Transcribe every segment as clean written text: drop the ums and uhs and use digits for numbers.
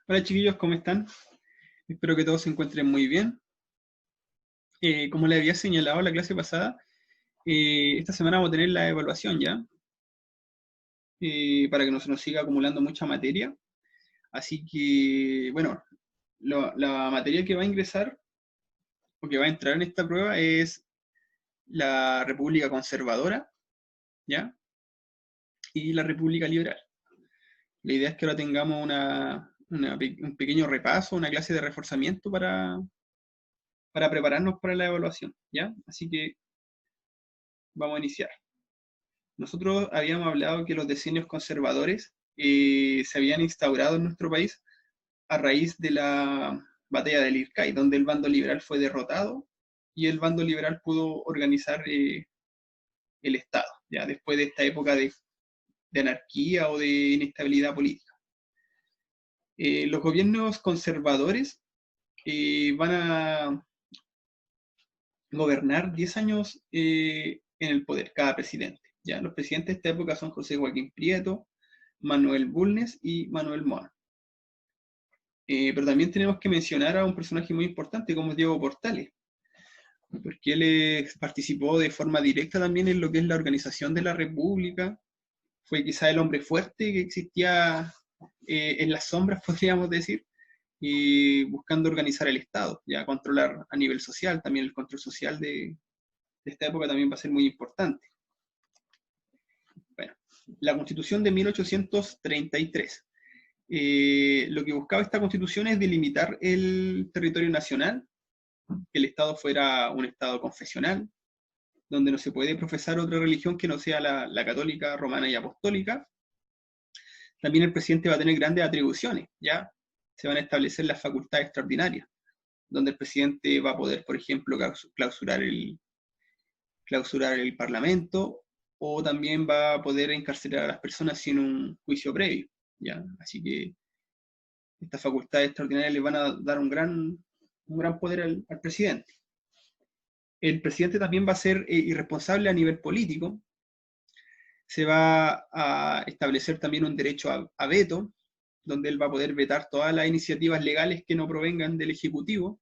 Hola chiquillos, ¿cómo están? Espero que todos se encuentren muy bien. Como les había señalado en la clase pasada, esta semana vamos a tener la evaluación ya, para que no se nos siga acumulando mucha materia. Así que, bueno, la materia que va a ingresar o que va a entrar en esta prueba es la República Conservadora, ¿ya? Y la República Liberal. La idea es que ahora tengamos un pequeño repaso, una clase de reforzamiento para prepararnos para la evaluación, ¿ya? Así que vamos a iniciar. Nosotros habíamos hablado que los decenios conservadores se habían instaurado en nuestro país a raíz de la batalla del Ircay, donde el bando liberal fue derrotado y el bando liberal pudo organizar el Estado, ya después de esta época de anarquía o de inestabilidad política. Los gobiernos conservadores van a gobernar 10 años en el poder, cada presidente. ¿Ya? Los presidentes de esta época son José Joaquín Prieto, Manuel Bulnes y Manuel Montt. Pero también tenemos que mencionar a un personaje muy importante como Diego Portales, porque él participó de forma directa también en lo que es la organización de la República, fue quizá el hombre fuerte que existía en las sombras, podríamos decir, y buscando organizar el Estado, ya controlar a nivel social, también el control social de esta época también va a ser muy importante. Bueno, la Constitución de 1833. Lo que buscaba esta Constitución es delimitar el territorio nacional, que el Estado fuera un Estado confesional, donde no se puede profesar otra religión que no sea la católica, romana y apostólica. También el presidente va a tener grandes atribuciones, ¿ya? Se van a establecer las facultades extraordinarias, donde el presidente va a poder, por ejemplo, clausurar el Parlamento, o también va a poder encarcelar a las personas sin un juicio previo, ¿ya? Así que estas facultades extraordinarias le van a dar un gran poder al presidente. El presidente también va a ser irresponsable a nivel político. Se va a establecer también un derecho a veto, donde él va a poder vetar todas las iniciativas legales que no provengan del Ejecutivo.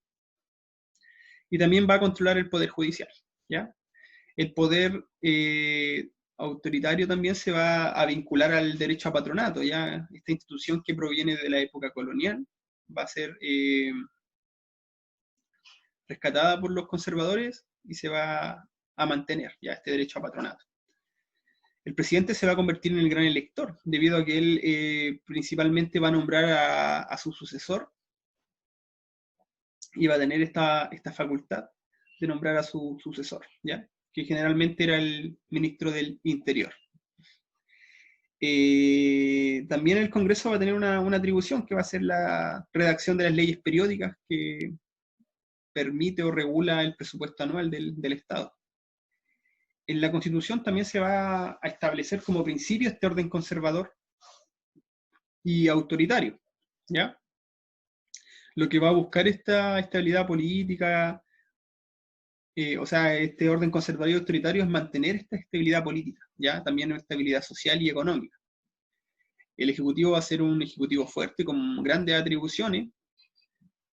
Y también va a controlar el Poder Judicial, ¿ya? El poder autoritario también se va a vincular al derecho a patronato, ya esta institución que proviene de la época colonial va a ser rescatada por los conservadores y se va a mantener ya este derecho a patronato. El presidente se va a convertir en el gran elector, debido a que él principalmente va a nombrar a su sucesor y va a tener esta facultad de nombrar a su sucesor, ¿ya? Que generalmente era el ministro del Interior. También el Congreso va a tener una atribución que va a ser la redacción de las leyes periódicas que permite o regula el presupuesto anual del Estado. En la Constitución también se va a establecer como principio este orden conservador y autoritario, ¿ya? Lo que va a buscar esta estabilidad política, o sea, este orden conservador y autoritario es mantener esta estabilidad política, ¿ya? También una estabilidad social y económica. El Ejecutivo va a ser un Ejecutivo fuerte con grandes atribuciones.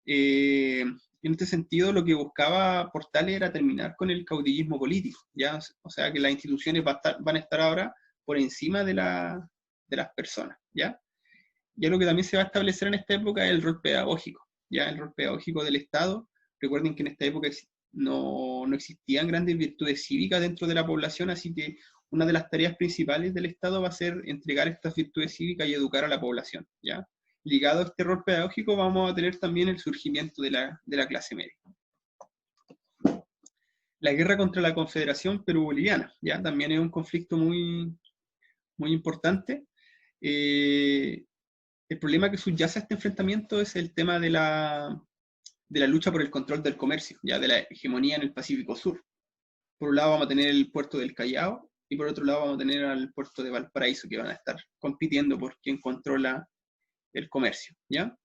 En este sentido, lo que buscaba Portales era terminar con el caudillismo político, ¿ya? O sea, que las instituciones van a estar ahora por encima de las personas, ¿ya? Ya lo que también se va a establecer en esta época es el rol pedagógico, ¿ya? El rol pedagógico del Estado. Recuerden que en esta época no existían grandes virtudes cívicas dentro de la población, así que una de las tareas principales del Estado va a ser entregar estas virtudes cívicas y educar a la población, ¿ya? Ligado a este rol pedagógico vamos a tener también el surgimiento de la clase media. La guerra contra la Confederación Perú-Boliviana, ¿ya? También es un conflicto muy, muy importante. El problema que subyace a este enfrentamiento es el tema de la lucha por el control del comercio, ya de la hegemonía en el Pacífico Sur. Por un lado vamos a tener el puerto del Callao y por otro lado vamos a tener al puerto de Valparaíso, que van a estar compitiendo por quién controla el comercio, ¿ya?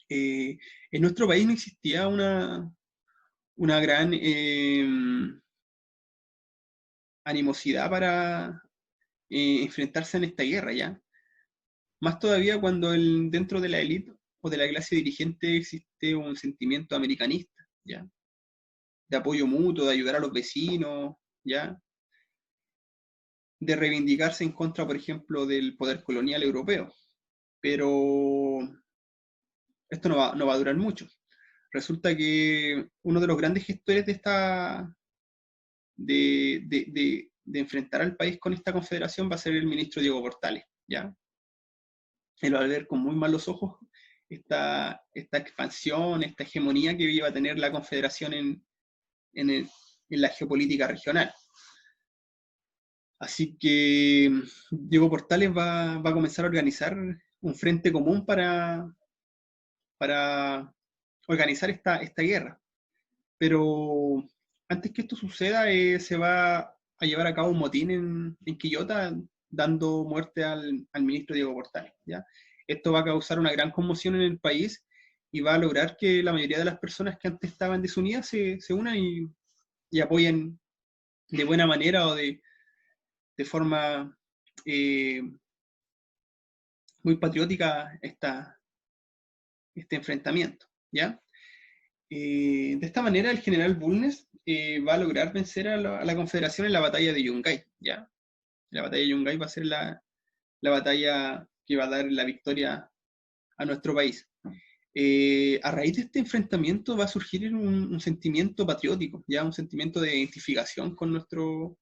En nuestro país no existía una gran animosidad para enfrentarse en esta guerra, ¿ya? Más todavía cuando dentro de la élite o de la clase dirigente existe un sentimiento americanista, ¿ya? De apoyo mutuo, de ayudar a los vecinos, ¿ya? De reivindicarse en contra, por ejemplo, del poder colonial europeo. Pero esto no va a durar mucho. Resulta que uno de los grandes gestores de enfrentar al país con esta confederación va a ser el ministro Diego Portales, ¿ya? Él va a ver con muy malos ojos esta expansión, esta hegemonía que iba a tener la confederación en la geopolítica regional. Así que Diego Portales va a comenzar a organizar un frente común para organizar esta guerra. Pero antes que esto suceda, se va a llevar a cabo un motín en Quillota, dando muerte al ministro Diego Portales, ¿ya? Esto va a causar una gran conmoción en el país y va a lograr que la mayoría de las personas que antes estaban desunidas se unan y apoyen de buena manera o de forma muy patriótica este enfrentamiento, ¿ya? De esta manera, el general Bulnes va a lograr vencer a la Confederación en la batalla de Yungay, ¿ya? La batalla de Yungay va a ser la batalla que va a dar la victoria a nuestro país. A raíz de este enfrentamiento va a surgir un sentimiento patriótico, ¿ya? Un sentimiento de identificación con nuestro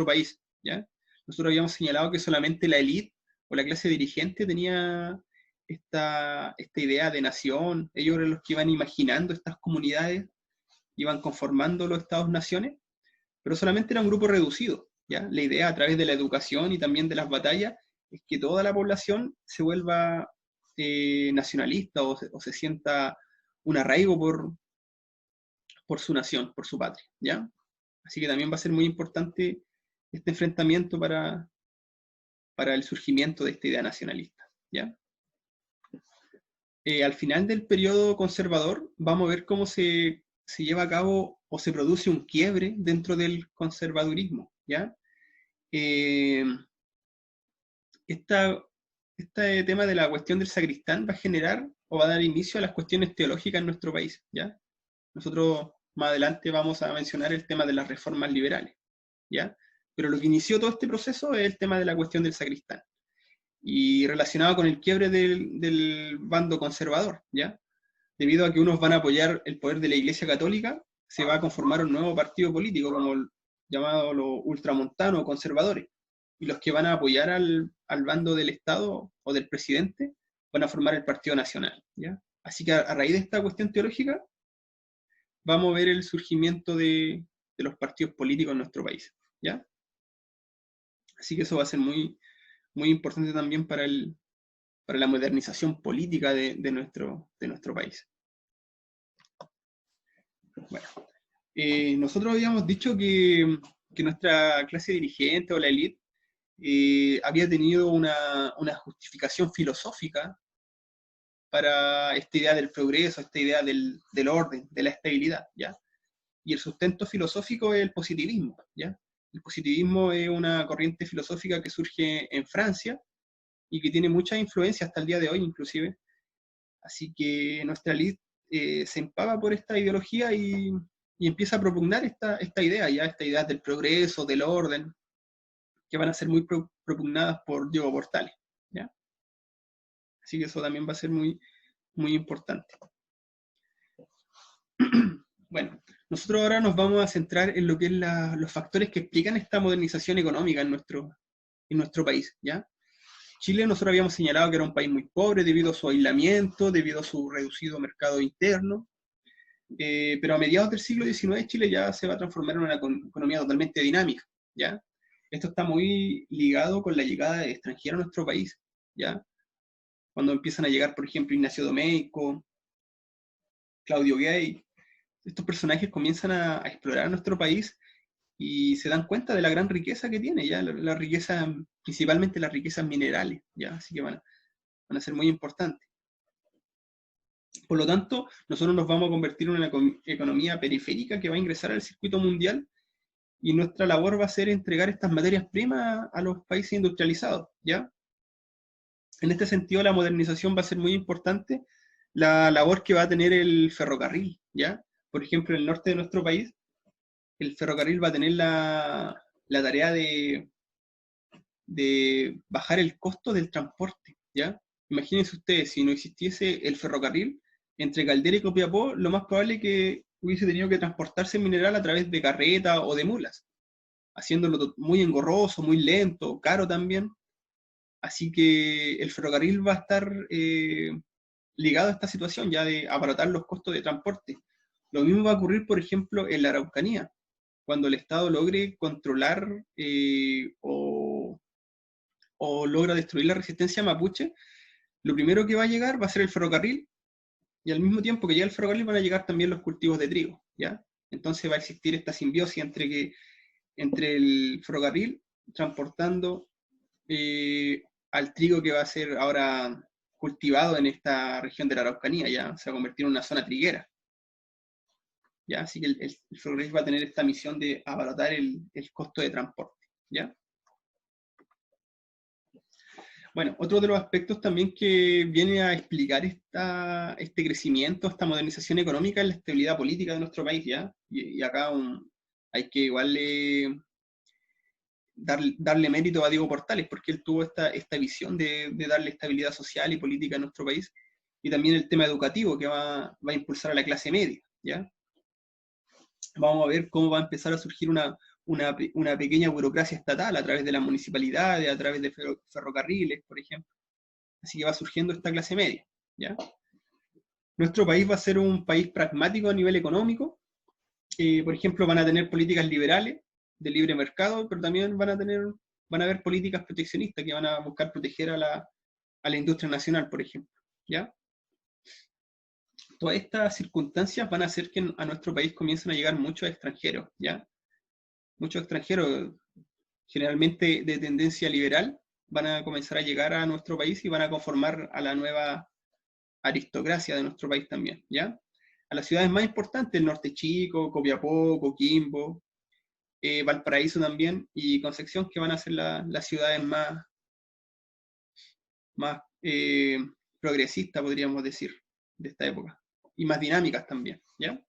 país, ¿ya? Nosotros habíamos señalado que solamente la élite o la clase dirigente tenía esta idea de nación. Ellos eran los que iban imaginando estas comunidades, iban conformando los estados-naciones, pero solamente era un grupo reducido, ¿ya? La idea, a través de la educación y también de las batallas, es que toda la población se vuelva nacionalista o se sienta un arraigo por su nación, por su patria, ¿ya? Así que también va a ser muy importante este enfrentamiento para el surgimiento de esta idea nacionalista, ¿ya? Al final del periodo conservador vamos a ver cómo se lleva a cabo o se produce un quiebre dentro del conservadurismo, ¿ya? Este tema de la cuestión del sacristán va a generar o va a dar inicio a las cuestiones teológicas en nuestro país, ¿ya? Nosotros más adelante vamos a mencionar el tema de las reformas liberales, ¿ya? Pero lo que inició todo este proceso es el tema de la cuestión del sacristán, y relacionado con el quiebre del bando conservador, ¿ya? Debido a que unos van a apoyar el poder de la Iglesia Católica, se va a conformar un nuevo partido político, como llamado los ultramontanos conservadores, y los que van a apoyar al bando del Estado o del presidente van a formar el Partido Nacional, ¿ya? Así que a raíz de esta cuestión teológica, vamos a ver el surgimiento de los partidos políticos en nuestro país, ¿ya? Así que eso va a ser muy, muy importante también para la modernización política de nuestro país. Bueno, nosotros habíamos dicho que nuestra clase dirigente o la élite había tenido una justificación filosófica para esta idea del progreso, esta idea del orden, de la estabilidad, ¿ya? Y el sustento filosófico es el positivismo, ¿ya? El positivismo es una corriente filosófica que surge en Francia y que tiene mucha influencia hasta el día de hoy, inclusive. Así que nuestra élite se empava por esta ideología y empieza a propugnar esta idea, ya esta idea del progreso, del orden, que van a ser muy propugnadas por Diego Portales, ¿ya? Así que eso también va a ser muy, muy importante. Bueno, nosotros ahora nos vamos a centrar en lo que es los factores que explican esta modernización económica en nuestro país, ¿ya? Chile, nosotros habíamos señalado que era un país muy pobre debido a su aislamiento, debido a su reducido mercado interno, pero a mediados del siglo XIX Chile ya se va a transformar en una economía totalmente dinámica, ¿ya? Esto está muy ligado con la llegada de extranjeros a nuestro país, ¿ya? Cuando empiezan a llegar, por ejemplo, Ignacio Domeyko, Claudio Gay, estos personajes comienzan a explorar nuestro país y se dan cuenta de la gran riqueza que tiene, ¿ya? La riqueza, principalmente las riquezas minerales, ¿ya? Así que van a ser muy importantes. Por lo tanto, nosotros nos vamos a convertir en una economía periférica que va a ingresar al circuito mundial, y nuestra labor va a ser entregar estas materias primas a los países industrializados, ¿ya? En este sentido, la modernización va a ser muy importante, la labor que va a tener el ferrocarril, ¿ya? Por ejemplo, en el norte de nuestro país, el ferrocarril va a tener la tarea de bajar el costo del transporte, ¿ya? Imagínense ustedes, si no existiese el ferrocarril, entre Caldera y Copiapó, lo más probable es que hubiese tenido que transportarse mineral a través de carreta o de mulas, haciéndolo muy engorroso, muy lento, caro también. Así que el ferrocarril va a estar ligado a esta situación ya de abaratar los costos de transporte. Lo mismo va a ocurrir, por ejemplo, en la Araucanía, cuando el Estado logre controlar o logra destruir la resistencia mapuche, lo primero que va a llegar va a ser el ferrocarril, y al mismo tiempo que llega el ferrocarril van a llegar también los cultivos de trigo, ¿ya? Entonces va a existir esta simbiosis entre el ferrocarril transportando al trigo que va a ser ahora cultivado en esta región de la Araucanía, ya se va a convertir en una zona triguera. ¿Ya? Así que el ferrocarril va a tener esta misión de abaratar el costo de transporte, ¿ya? Bueno, otro de los aspectos también que viene a explicar este crecimiento, esta modernización económica es la estabilidad política de nuestro país, ¿ya? Y acá hay que igual darle mérito a Diego Portales, porque él tuvo esta visión de darle estabilidad social y política a nuestro país, y también el tema educativo que va a impulsar a la clase media, ¿ya? Vamos a ver cómo va a empezar a surgir una pequeña burocracia estatal a través de las municipalidades, a través de ferrocarriles, por ejemplo. Así que va surgiendo esta clase media, ¿ya? Nuestro país va a ser un país pragmático a nivel económico. Por ejemplo, van a tener políticas liberales de libre mercado, pero también van a haber políticas proteccionistas que van a buscar proteger a la industria nacional, por ejemplo, ¿ya? Todas estas circunstancias van a hacer que a nuestro país comiencen a llegar muchos extranjeros, ¿ya? Muchos extranjeros, generalmente de tendencia liberal, van a comenzar a llegar a nuestro país y van a conformar a la nueva aristocracia de nuestro país también, ¿ya? A las ciudades más importantes, el Norte Chico, Copiapó, Coquimbo, Valparaíso también, y Concepción, que van a ser las ciudades más progresistas, podríamos decir, de esta época, y más dinámicas también, ¿ya?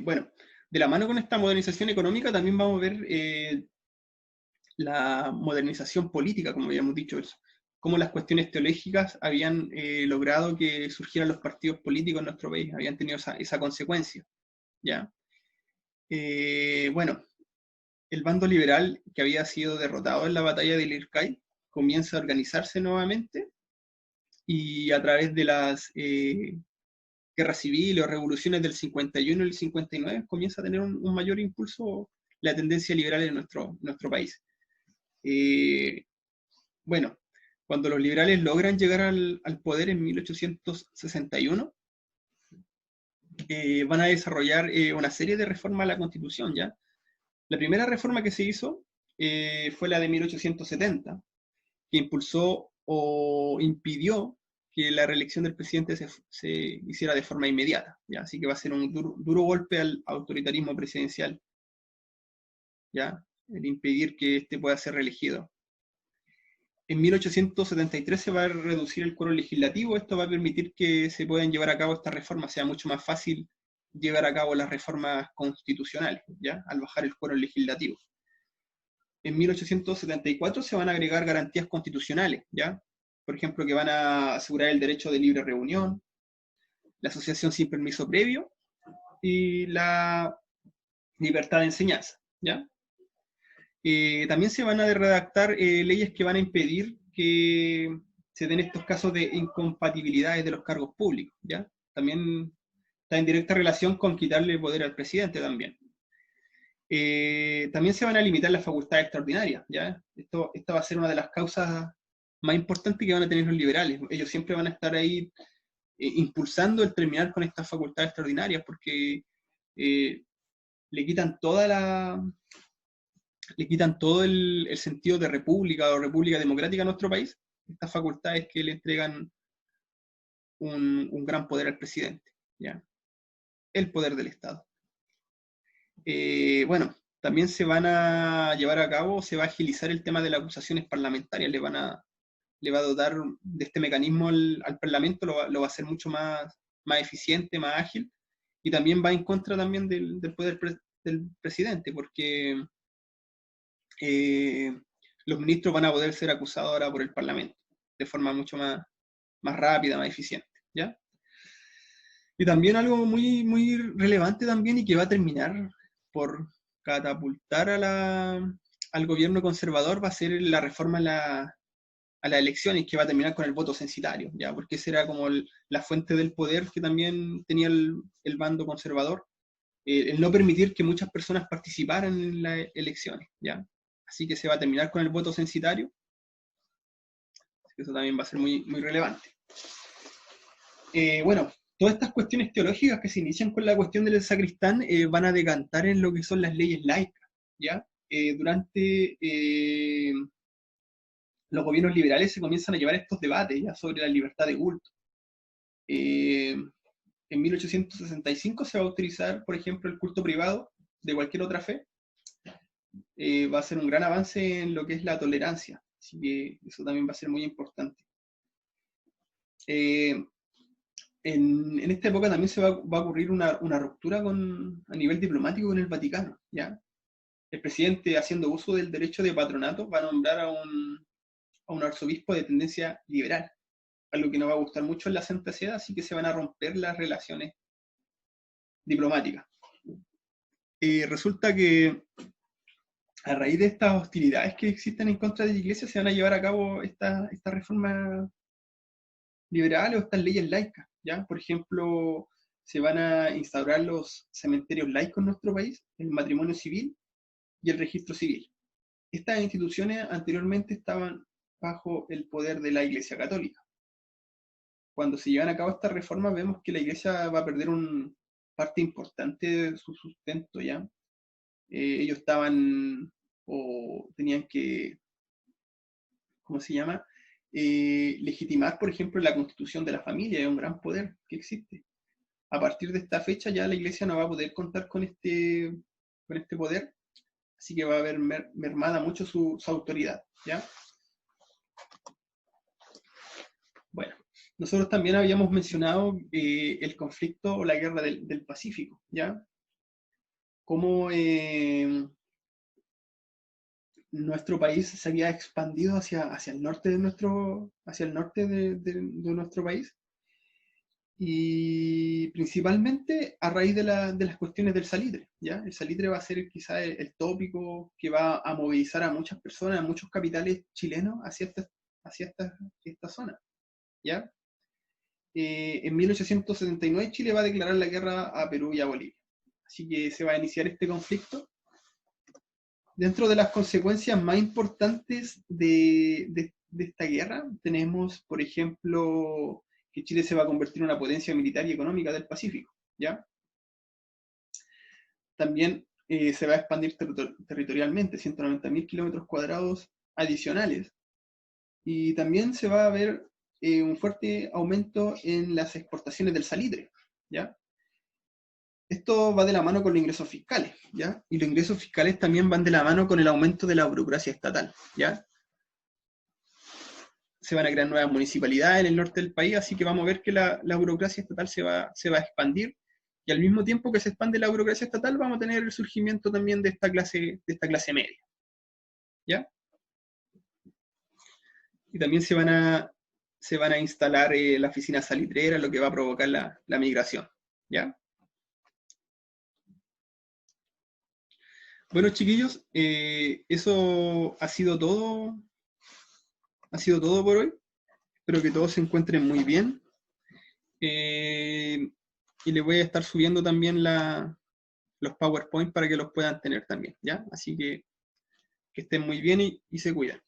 Bueno, de la mano con esta modernización económica también vamos a ver la modernización política, como habíamos dicho, cómo las cuestiones teológicas habían logrado que surgieran los partidos políticos en nuestro país, habían tenido esa consecuencia, ¿ya? Bueno, el bando liberal que había sido derrotado en la batalla del Ircay comienza a organizarse nuevamente y a través de las guerras civiles o revoluciones del 51 y el 59 comienza a tener un mayor impulso la tendencia liberal en nuestro país. Bueno, cuando los liberales logran llegar al poder en 1861, van a desarrollar una serie de reformas a la Constitución, ¿ya? La primera reforma que se hizo fue la de 1870, que impulsó o impidió que la reelección del presidente se hiciera de forma inmediata, ¿ya? Así que va a ser un duro golpe al autoritarismo presidencial, ¿ya? El impedir que éste pueda ser reelegido. En 1873 se va a reducir el quórum legislativo. Esto va a permitir que se puedan llevar a cabo estas reformas, sea mucho más fácil llevar a cabo las reformas constitucionales, ¿ya? Al bajar el quórum legislativo. En 1874 se van a agregar garantías constitucionales, ¿ya? Por ejemplo, que van a asegurar el derecho de libre reunión, la asociación sin permiso previo y la libertad de enseñanza, ¿ya? También se van a redactar leyes que van a impedir que se den estos casos de incompatibilidades de los cargos públicos, ¿ya? También está en directa relación con quitarle poder al presidente también. También se van a limitar las facultades extraordinarias, ¿ya? Esta va a ser una de las causas más importantes que van a tener los liberales. Ellos siempre van a estar ahí impulsando el terminar con estas facultades extraordinarias porque le quitan todo el sentido de república o república democrática a nuestro país, estas facultades que le entregan un gran poder al presidente, ¿ya? El poder del Estado. Bueno, También se van a llevar a cabo, se va a agilizar el tema de las acusaciones parlamentarias, le va a dotar de este mecanismo al Parlamento, lo va a hacer mucho más eficiente, más ágil, y también va en contra también del poder del presidente, porque los ministros van a poder ser acusados ahora por el Parlamento, de forma mucho más rápida, más eficiente, ¿ya? Y también algo muy relevante también y que va a terminar por catapultar al gobierno conservador va a ser la reforma a las elecciones, que va a terminar con el voto censitario, ¿ya? Porque esa era como la fuente del poder que también tenía el bando conservador, el no permitir que muchas personas participaran en las elecciones, ¿ya? Así que se va a terminar con el voto censitario, eso también va a ser muy relevante. Bueno, todas estas cuestiones teológicas que se inician con la cuestión del sacristán van a decantar en lo que son las leyes laicas, ¿ya? Durante los gobiernos liberales se comienzan a llevar estos debates ya sobre la libertad de culto. En 1865 se va a autorizar, por ejemplo, el culto privado de cualquier otra fe. Va a ser un gran avance en lo que es la tolerancia, así que eso también va a ser muy importante. En esta época también se va a ocurrir una ruptura a nivel diplomático con el Vaticano, ¿ya? El presidente, haciendo uso del derecho de patronato, va a nombrar a un arzobispo de tendencia liberal, algo que no va a gustar mucho en la Santa Sede, así que se van a romper las relaciones diplomáticas. Resulta que a raíz de estas hostilidades que existen en contra de la Iglesia se van a llevar a cabo estas reformas liberales o estas leyes laicas, ¿ya? Por ejemplo, se van a instaurar los cementerios laicos en nuestro país, el matrimonio civil y el registro civil. Estas instituciones anteriormente estaban bajo el poder de la Iglesia Católica. Cuando se llevan a cabo estas reformas vemos que la Iglesia va a perder una parte importante de su sustento, ¿ya? Ellos estaban o tenían que, ¿cómo se llama? Legitimar, por ejemplo, la constitución de la familia, es un gran poder que existe. A partir de esta fecha ya la Iglesia no va a poder contar con este poder, así que va a haber mermada mucho su autoridad, ¿ya? Bueno, nosotros también habíamos mencionado el conflicto o la guerra del Pacífico, ¿ya? Cómo nuestro país se había expandido hacia el norte de nuestro país, y principalmente a raíz de las cuestiones del salitre, ¿ya? El salitre va a ser quizá el tópico que va a movilizar a muchas personas, a muchos capitales chilenos hacia esta zona, ¿ya? En 1879 Chile va a declarar la guerra a Perú y a Bolivia. Así que se va a iniciar este conflicto. Dentro de las consecuencias más importantes de esta guerra, tenemos, por ejemplo, que Chile se va a convertir en una potencia militar y económica del Pacífico, ¿ya? También se va a expandir territorialmente, 190.000 kilómetros cuadrados adicionales, y también se va a ver un fuerte aumento en las exportaciones del salitre, ¿ya? Esto va de la mano con los ingresos fiscales, ¿ya? Y los ingresos fiscales también van de la mano con el aumento de la burocracia estatal, ¿ya? Se van a crear nuevas municipalidades en el norte del país, así que vamos a ver que la burocracia estatal se va a expandir, y al mismo tiempo que se expande la burocracia estatal, vamos a tener el surgimiento también de esta clase media, ¿ya? Y también se van a instalar la oficina salitrera, lo que va a provocar la migración, ¿ya? Bueno, chiquillos, eso ha sido todo. Ha sido todo por hoy. Espero que todos se encuentren muy bien. Y les voy a estar subiendo también los PowerPoint para que los puedan tener también, ¿ya? Así que estén muy bien y se cuidan.